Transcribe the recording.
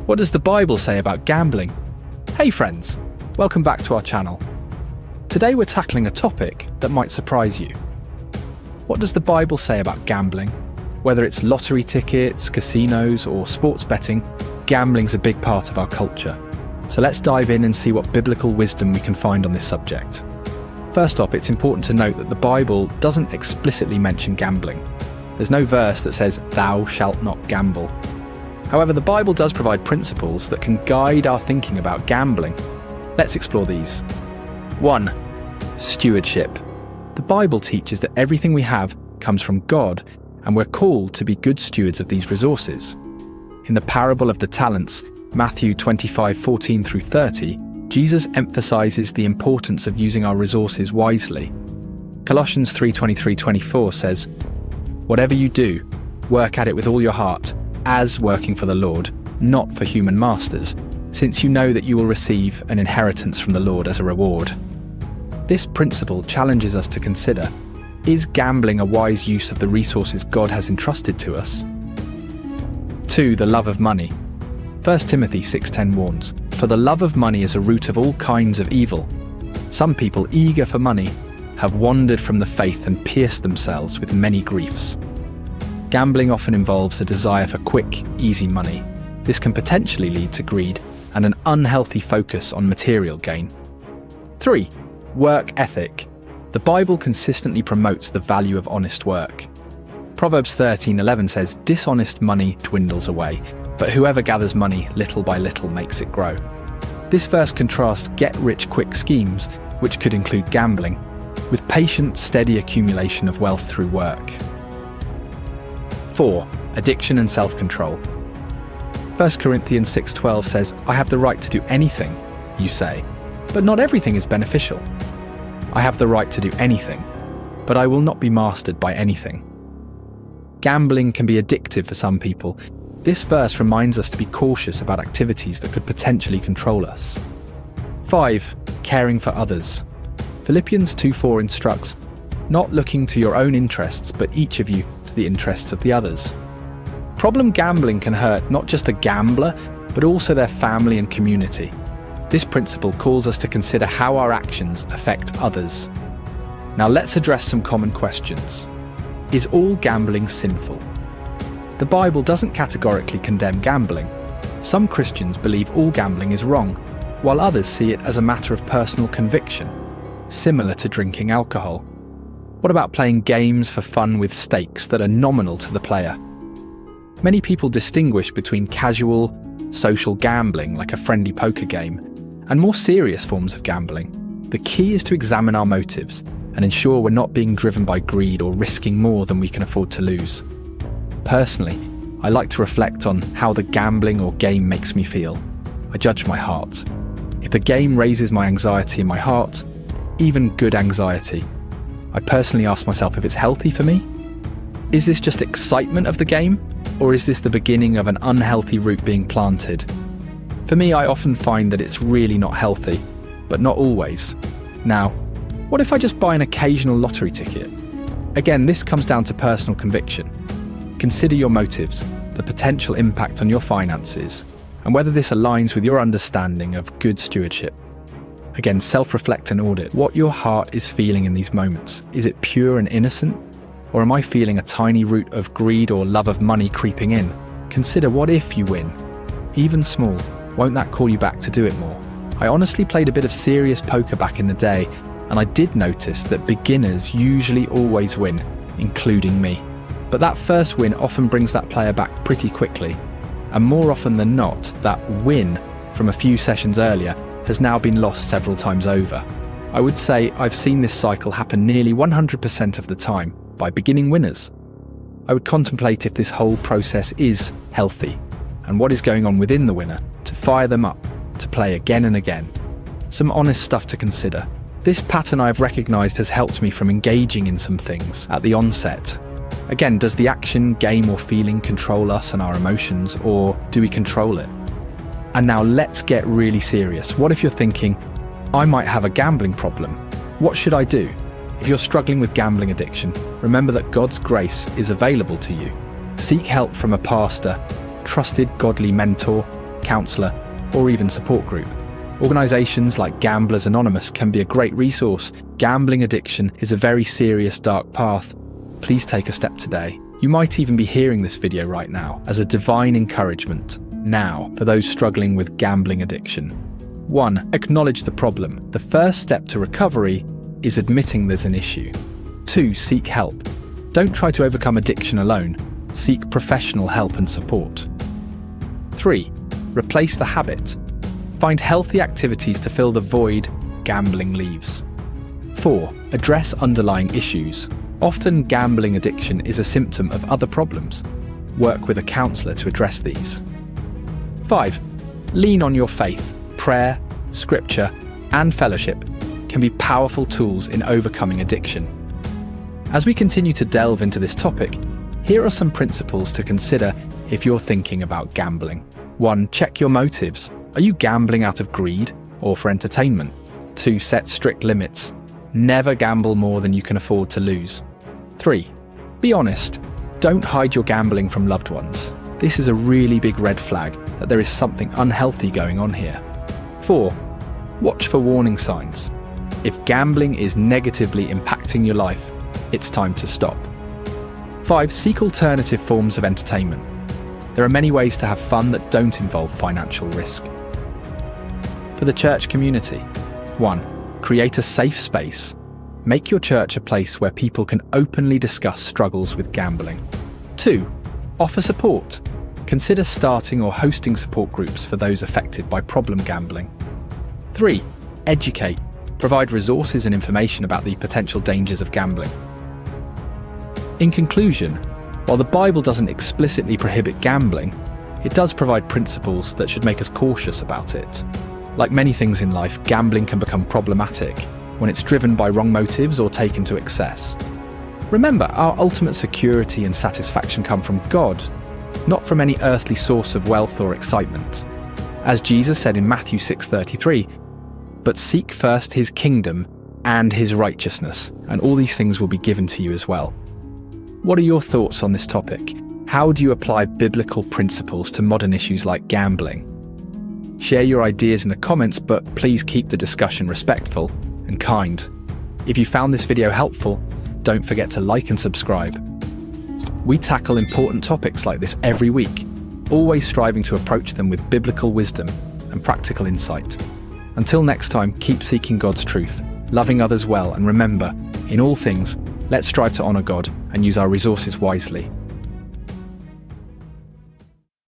What does the Bible say about gambling? Hey friends, welcome back to our channel. Today we're tackling a topic that might surprise you. What does the Bible say about gambling? Whether it's lottery tickets, casinos, or sports betting, gambling's a big part of our culture. So let's dive in and see what biblical wisdom we can find on this subject. First off, it's important to note that the Bible doesn't explicitly mention gambling. There's no verse that says, "Thou shalt not gamble." However, the Bible does provide principles that can guide our thinking about gambling. Let's explore these. 1. Stewardship. The Bible teaches that everything we have comes from God, and we're called to be good stewards of these resources. In the parable of the talents, Matthew 25:14 through 30, Jesus emphasizes the importance of using our resources wisely. Colossians 3:23-24 says, "Whatever you do, work at it with all your heart, as working for the Lord, not for human masters, since you know that you will receive an inheritance from the Lord as a reward." This principle challenges us to consider, is gambling a wise use of the resources God has entrusted to us? 2. The love of money. 1 Timothy 6:10 warns, "For the love of money is a root of all kinds of evil. Some people eager for money have wandered from the faith and pierced themselves with many griefs." Gambling often involves a desire for quick, easy money. This can potentially lead to greed and an unhealthy focus on material gain. 3. Work ethic. The Bible consistently promotes the value of honest work. Proverbs 13:11 says, "Dishonest money dwindles away, but whoever gathers money little by little makes it grow." This verse contrasts get-rich-quick schemes, which could include gambling, with patient, steady accumulation of wealth through work. 4. Addiction and self-control. 1 Corinthians 6:12 says, "I have the right to do anything," you say, "but not everything is beneficial. I have the right to do anything, but I will not be mastered by anything." Gambling can be addictive for some people. This verse reminds us to be cautious about activities that could potentially control us. 5. Caring for others. Philippians 2:4 instructs, "Not looking to your own interests, but each of you to the interests of the others." Problem gambling can hurt not just the gambler, but also their family and community. This principle calls us to consider how our actions affect others. Now let's address some common questions. Is all gambling sinful? The Bible doesn't categorically condemn gambling. Some Christians believe all gambling is wrong, while others see it as a matter of personal conviction, similar to drinking alcohol. What about playing games for fun with stakes that are nominal to the player? Many people distinguish between casual, social gambling, like a friendly poker game, and more serious forms of gambling. The key is to examine our motives and ensure we're not being driven by greed or risking more than we can afford to lose. Personally, I like to reflect on how the gambling or game makes me feel. I judge my heart. If the game raises my anxiety in my heart, even good anxiety, I personally ask myself if it's healthy for me. Is this just excitement of the game, or is this the beginning of an unhealthy root being planted? For me, I often find that it's really not healthy, but not always. Now, what if I just buy an occasional lottery ticket? Again, this comes down to personal conviction. Consider your motives, the potential impact on your finances, and whether this aligns with your understanding of good stewardship. Again, self-reflect and audit what your heart is feeling in these moments. Is it pure and innocent? Or am I feeling a tiny root of greed or love of money creeping in? Consider, what if you win? Even small, won't that call you back to do it more? I honestly played a bit of serious poker back in the day, and I did notice that beginners usually always win, including me. But that first win often brings that player back pretty quickly. And more often than not, that win from a few sessions earlier has now been lost several times over. I would say I've seen this cycle happen nearly 100% of the time by beginning winners. I would contemplate if this whole process is healthy and what is going on within the winner to fire them up to play again and again. Some honest stuff to consider. This pattern I've recognized has helped me from engaging in some things at the onset. Again, does the action, game or feeling control us and our emotions, or do we control it? And now let's get really serious. What if you're thinking, I might have a gambling problem? What should I do? If you're struggling with gambling addiction, remember that God's grace is available to you. Seek help from a pastor, trusted godly mentor, counsellor, or even support group. Organisations like Gamblers Anonymous can be a great resource. Gambling addiction is a very serious dark path. Please take a step today. You might even be hearing this video right now as a divine encouragement now for those struggling with gambling addiction. 1. Acknowledge the problem. The first step to recovery is admitting there's an issue. 2. Seek help. Don't try to overcome addiction alone. Seek professional help and support. 3. Replace the habit. Find healthy activities to fill the void gambling leaves. 4. Address underlying issues. Often gambling addiction is a symptom of other problems. Work with a counsellor to address these. 5. Lean on your faith. Prayer, scripture, and fellowship can be powerful tools in overcoming addiction. As we continue to delve into this topic, here are some principles to consider if you're thinking about gambling. 1. Check your motives. Are you gambling out of greed or for entertainment? 2. Set strict limits. Never gamble more than you can afford to lose. 3. Be honest. Don't hide your gambling from loved ones. This is a really big red flag that there is something unhealthy going on here. 4. Watch for warning signs. If gambling is negatively impacting your life, it's time to stop. 5. Seek alternative forms of entertainment. There are many ways to have fun that don't involve financial risk. For the church community, 1. Create a safe space. Make your church a place where people can openly discuss struggles with gambling. 2. Offer support. Consider starting or hosting support groups for those affected by problem gambling. 3. Educate. Provide resources and information about the potential dangers of gambling. In conclusion, while the Bible doesn't explicitly prohibit gambling, it does provide principles that should make us cautious about it. Like many things in life, gambling can become problematic when it's driven by wrong motives or taken to excess. Remember, our ultimate security and satisfaction come from God, not from any earthly source of wealth or excitement. As Jesus said in Matthew 6:33, "But seek first his kingdom and his righteousness, and all these things will be given to you as well." What are your thoughts on this topic? How do you apply biblical principles to modern issues like gambling? Share your ideas in the comments, but please keep the discussion respectful and kind. If you found this video helpful, don't forget to like and subscribe. We tackle important topics like this every week, always striving to approach them with biblical wisdom and practical insight. Until next time, keep seeking God's truth, loving others well, and remember, in all things, let's strive to honour God and use our resources wisely.